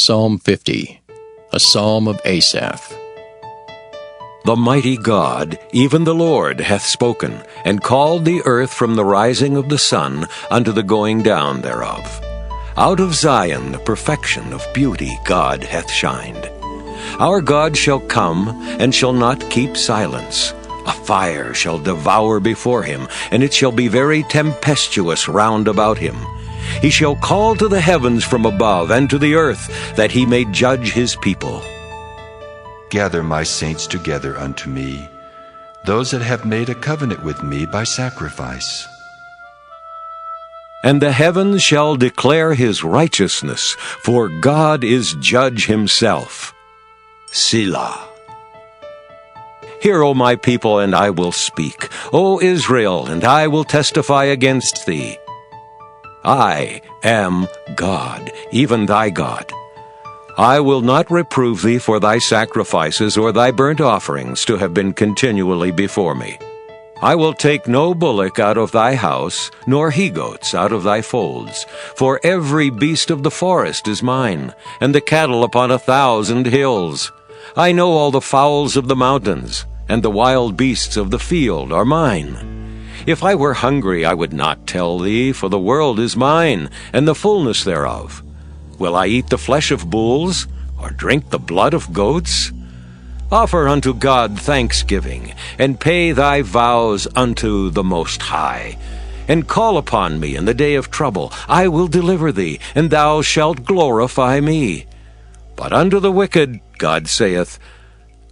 Psalm 50, a psalm of Asaph. The mighty God, even the Lord, hath spoken, and called the earth from the rising of the sun unto the going down thereof. Out of Zion the perfection of beauty God hath shined. Our God shall come, and shall not keep silence. A fire shall devour before him, and it shall be very tempestuous round about him. He shall call to the heavens from above, and to the earth, that he may judge his people. Gather my saints together unto me, those that have made a covenant with me by sacrifice. And the heavens shall declare his righteousness, for God is judge himself. Selah. Hear, O my people, and I will speak. O Israel, and I will testify against thee. I am God, even thy God. I will not reprove thee for thy sacrifices or thy burnt offerings to have been continually before me. I will take no bullock out of thy house, nor he-goats out of thy folds. For every beast of the forest is mine, and the cattle upon 1,000 hills. I know all the fowls of the mountains, and the wild beasts of the field are mine. If I were hungry, I would not tell thee, for the world is mine, and the fullness thereof. Will I eat the flesh of bulls, or drink the blood of goats? Offer unto God thanksgiving, and pay thy vows unto the Most High. And call upon me in the day of trouble. I will deliver thee, and thou shalt glorify me. But unto the wicked, God saith,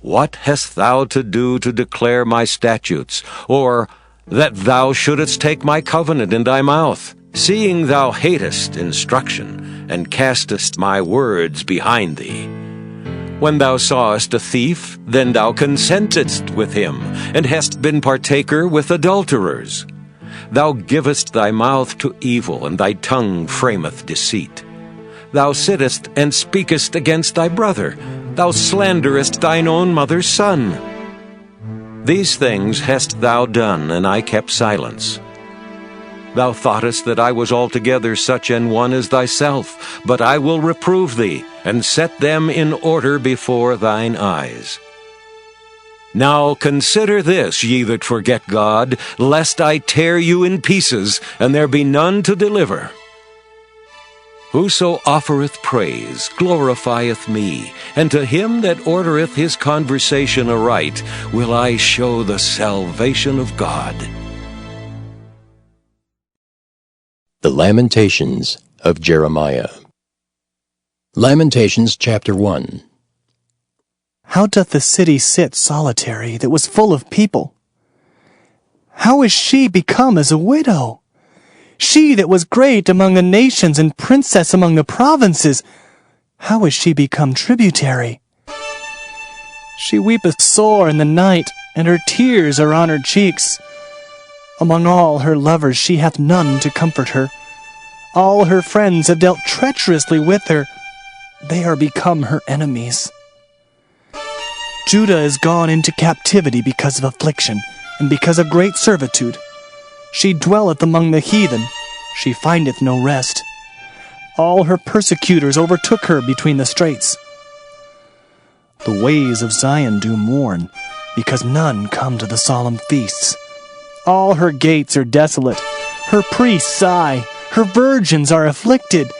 What hast thou to do to declare my statutes, or that thou shouldest take my covenant in thy mouth, seeing thou hatest instruction, and castest my words behind thee? When thou sawest a thief, then thou consentedst with him, and hast been partaker with adulterers. Thou givest thy mouth to evil, and thy tongue frameth deceit. Thou sittest and speakest against thy brother. Thou slanderest thine own mother's son. These things hast thou done, and I kept silence. Thou thoughtest that I was altogether such an one as thyself, but I will reprove thee, and set them in order before thine eyes. Now consider this, ye that forget God, lest I tear you in pieces, and there be none to deliver. Whoso offereth praise glorifieth me, and to him that ordereth his conversation aright will I show the salvation of God. The Lamentations of Jeremiah. Lamentations chapter 1. How doth the city sit solitary that was full of people? How is she become as a widow? She that was great among the nations and princess among the provinces, how is she become tributary? She weepeth sore in the night, and her tears are on her cheeks. Among all her lovers she hath none to comfort her. All her friends have dealt treacherously with her. They are become her enemies. Judah is gone into captivity because of affliction, and because of great servitude. She dwelleth among the heathen. She findeth no rest. All her persecutors overtook her between the straits. The ways of Zion do mourn, because none come to the solemn feasts. All her gates are desolate. Her priests sigh. Her virgins are afflicted,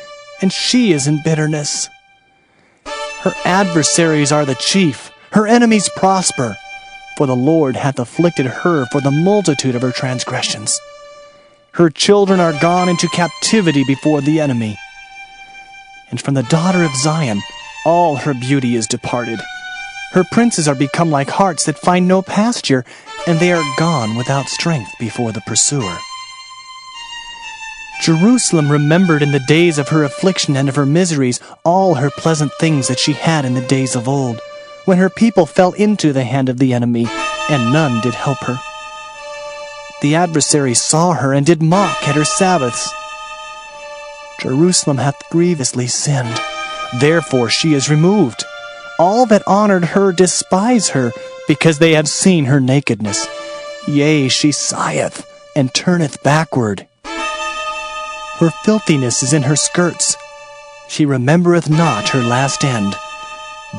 and she is in bitterness. Her adversaries are the chief. Her enemies prosper. For the Lord hath afflicted her for the multitude of her transgressions. Her children are gone into captivity before the enemy. And from the daughter of Zion all her beauty is departed. Her princes are become like harts that find no pasture, and they are gone without strength before the pursuer. Jerusalem remembered in the days of her affliction and of her miseries all her pleasant things that she had in the days of old, when her people fell into the hand of the enemy, and none did help her. The adversaries saw her and did mock at her Sabbaths. Jerusalem hath grievously sinned, therefore she is removed. All that honored her despise her, because they have seen her nakedness. Yea, she sigheth, and turneth backward. Her filthiness is in her skirts. She remembereth not her last end.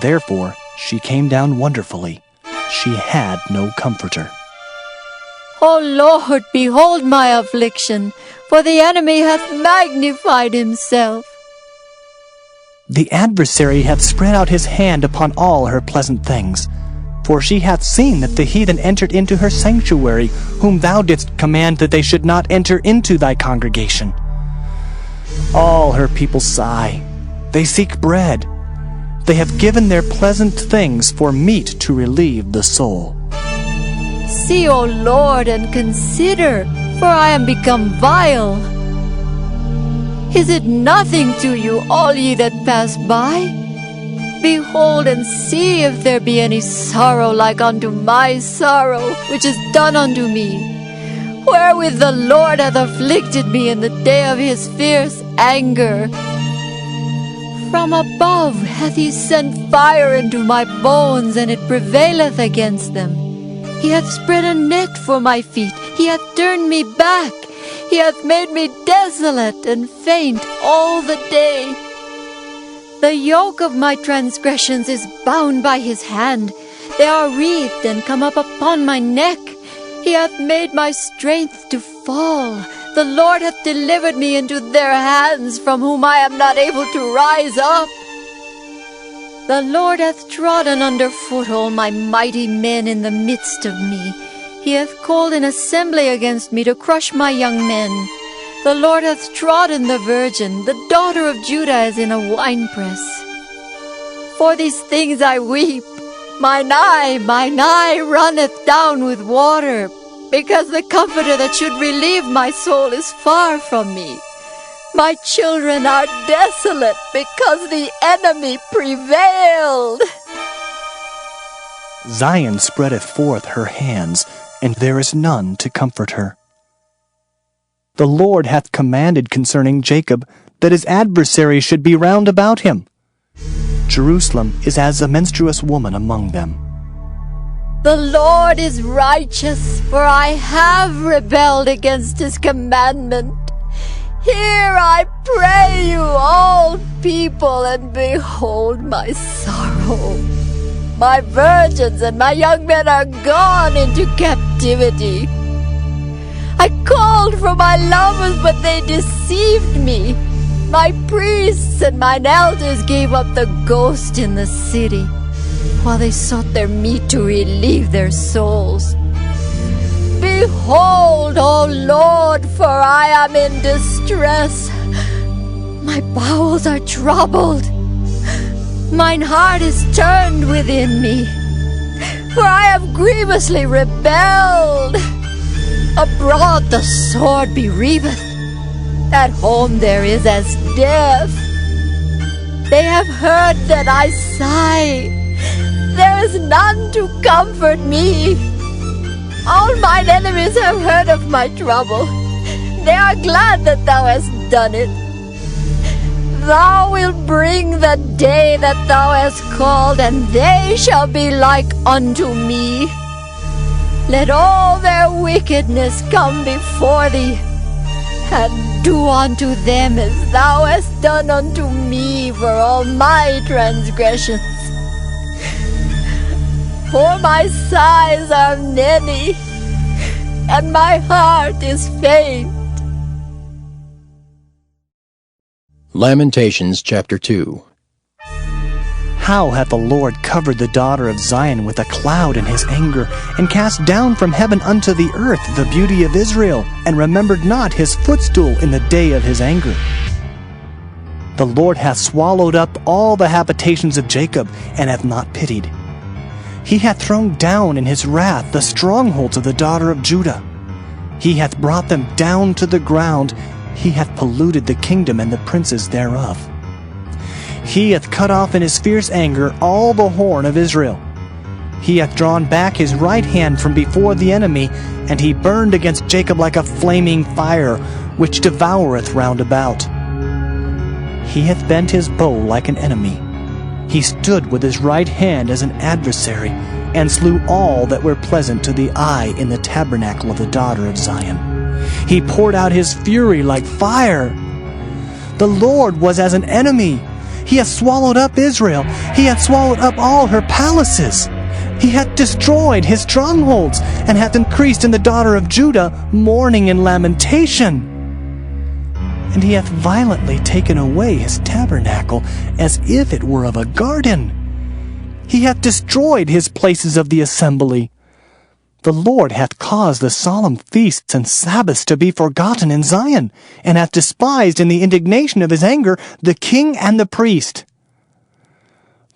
Therefore she came down wonderfully. She had no comforter. O Lord, behold my affliction, for the enemy hath magnified himself. The adversary hath spread out his hand upon all her pleasant things. For she hath seen that the heathen entered into her sanctuary, whom thou didst command that they should not enter into thy congregation. All her people sigh. They seek bread. They have given their pleasant things for meat to relieve the soul. See, O Lord, and consider, for I am become vile. Is it nothing to you, all ye that pass by? Behold and see if there be any sorrow like unto my sorrow, which is done unto me, wherewith the Lord hath afflicted me in the day of his fierce anger. From above hath he sent fire into my bones, and it prevaileth against them. He hath spread a net for my feet, he hath turned me back, he hath made me desolate and faint all the day. The yoke of my transgressions is bound by his hand. They are wreathed and come up upon my neck. He hath made my strength to fall. The Lord hath delivered me into their hands, from whom I am not able to rise up. The Lord hath trodden under foot all my mighty men in the midst of me. He hath called an assembly against me to crush my young men. The Lord hath trodden the virgin, the daughter of Judah, as in a winepress. For these things I weep. Mine eye runneth down with water, because the comforter that should relieve my soul is far from me. My children are desolate, because the enemy prevailed. Zion spreadeth forth her hands, and there is none to comfort her. The Lord hath commanded concerning Jacob that his adversaries should be round about him. Jerusalem is as a menstruous woman among them. The Lord is righteous, for I have rebelled against his commandment. Hear, I pray you, all people, and behold my sorrow. My virgins and my young men are gone into captivity. I called for my lovers, but they deceived me. My priests and mine elders gave up the ghost in the city, while they sought their meat to relieve their souls. Behold, O Lord, for I am in distress. My bowels are troubled. Mine heart is turned within me, for I have grievously rebelled. Abroad the sword bereaveth, at home there is as death. They have heard that I sigh, there is none to comfort me. All mine enemies have heard of my trouble, they are glad that thou hast done it. Thou wilt bring the day that thou hast called, and they shall be like unto me. Let all their wickedness come before thee, and do unto them as thou hast done unto me for all my transgressions. For my sighs are many, and my heart is faint. Lamentations chapter 2. How hath the Lord covered the daughter of Zion with a cloud in his anger, and cast down from heaven unto the earth the beauty of Israel, and remembered not his footstool in the day of his anger. The Lord hath swallowed up all the habitations of Jacob, and hath not pitied. He hath thrown down in his wrath the strongholds of the daughter of Judah. He hath brought them down to the ground. He hath polluted the kingdom and the princes thereof. He hath cut off in his fierce anger all the horn of Israel. He hath drawn back his right hand from before the enemy, and he burned against Jacob like a flaming fire, which devoureth round about. He hath bent his bow like an enemy. He stood with his right hand as an adversary, and slew all that were pleasant to the eye in the tabernacle of the daughter of Zion. He poured out his fury like fire. The Lord was as an enemy. He hath swallowed up Israel. He hath swallowed up all her palaces. He hath destroyed his strongholds, and hath increased in the daughter of Judah mourning and lamentation. And he hath violently taken away his tabernacle, as if it were of a garden. He hath destroyed his places of the assembly. The Lord hath caused the solemn feasts and Sabbaths to be forgotten in Zion, and hath despised in the indignation of his anger the king and the priest.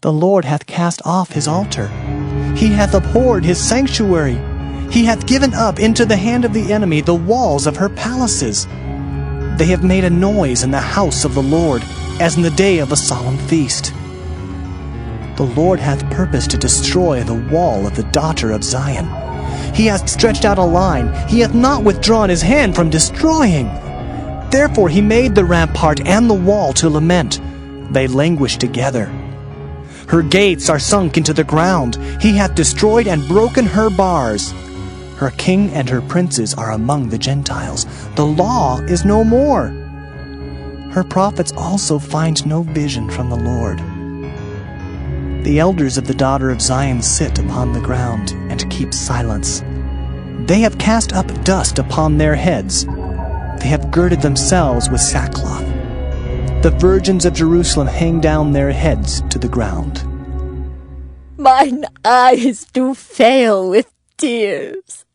The Lord hath cast off his altar. He hath abhorred his sanctuary. He hath given up into the hand of the enemy the walls of her palaces. They have made a noise in the house of the Lord, as in the day of a solemn feast. The Lord hath purposed to destroy the wall of the daughter of Zion. He hath stretched out a line. He hath not withdrawn his hand from destroying. Therefore he made the rampart and the wall to lament. They languish together. Her gates are sunk into the ground. He hath destroyed and broken her bars. Her king and her princes are among the Gentiles. The law is no more. Her prophets also find no vision from the Lord. The elders of the daughter of Zion sit upon the ground and keep silence. They have cast up dust upon their heads. They have girded themselves with sackcloth. The virgins of Jerusalem hang down their heads to the ground. Mine eyes do fail with tears.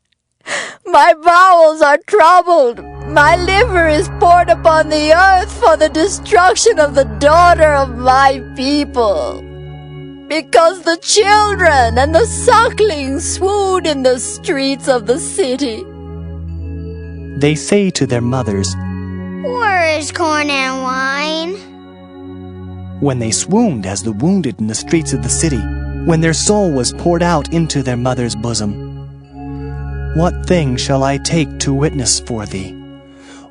My bowels are troubled. My liver is poured upon the earth for the destruction of the daughter of my people. Because the children and the sucklings swoon in the streets of the city. They say to their mothers, Where is corn and wine? When they swooned as the wounded in the streets of the city, when their soul was poured out into their mother's bosom. What thing shall I take to witness for thee?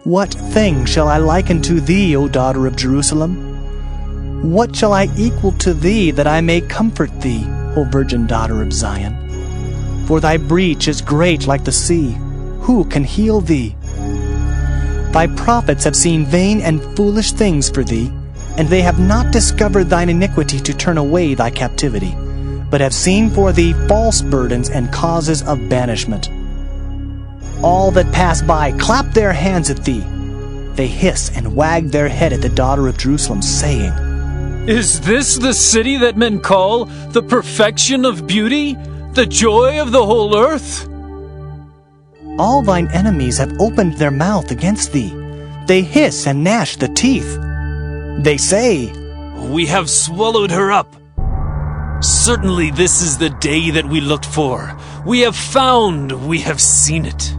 What thing shall I liken to thee, O daughter of Jerusalem? What shall I equal to thee, that I may comfort thee, O virgin daughter of Zion? For thy breach is great like the sea. Who can heal thee? Thy prophets have seen vain and foolish things for thee, and they have not discovered thine iniquity to turn away thy captivity, but have seen for thee false burdens and causes of banishment. All that pass by clap their hands at thee. They hiss and wag their head at the daughter of Jerusalem, saying, Is this the city that men call the perfection of beauty, the joy of the whole earth? All thine enemies have opened their mouth against thee. They hiss and gnash the teeth. They say, We have swallowed her up. Certainly this is the day that we looked for. We have found, we have seen it.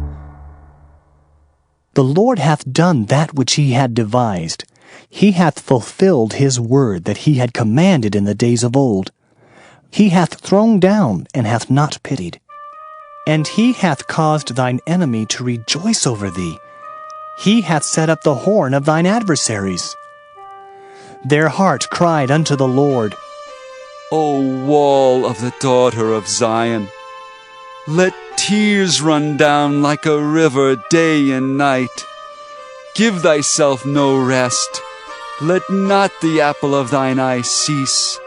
The Lord hath done that which he had devised. He hath fulfilled his word that he had commanded in the days of old. He hath thrown down and hath not pitied. And he hath caused thine enemy to rejoice over thee. He hath set up the horn of thine adversaries. Their heart cried unto the Lord, O wall of the daughter of Zion, let tears run down like a river day and night. Give thyself no rest. Let not the apple of thine eye cease.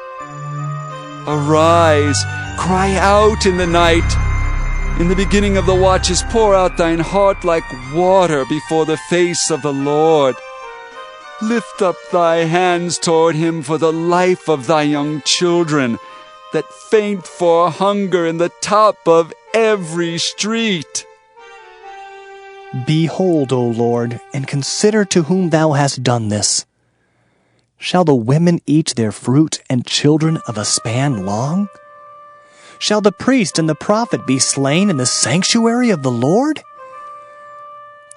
Arise, cry out in the night. In the beginning of the watches pour out thine heart like water before the face of the Lord. Lift up thy hands toward him for the life of thy young children, that faint for hunger in the top of every street. Behold, O Lord, and consider to whom thou hast done this. Shall the women eat their fruit, and children of a span long? Shall the priest and the prophet be slain in the sanctuary of the Lord?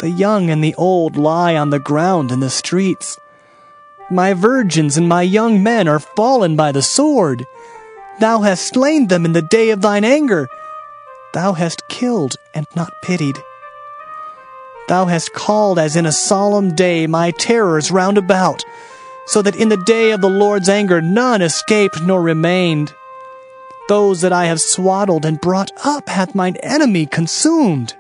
The young and the old lie on the ground in the streets. My virgins and my young men are fallen by the sword. Thou hast slain them in the day of thine anger. Thou hast killed and not pitied. Thou hast called as in a solemn day my terrors round about, so that in the day of the Lord's anger none escaped nor remained. Those that I have swaddled and brought up hath mine enemy consumed.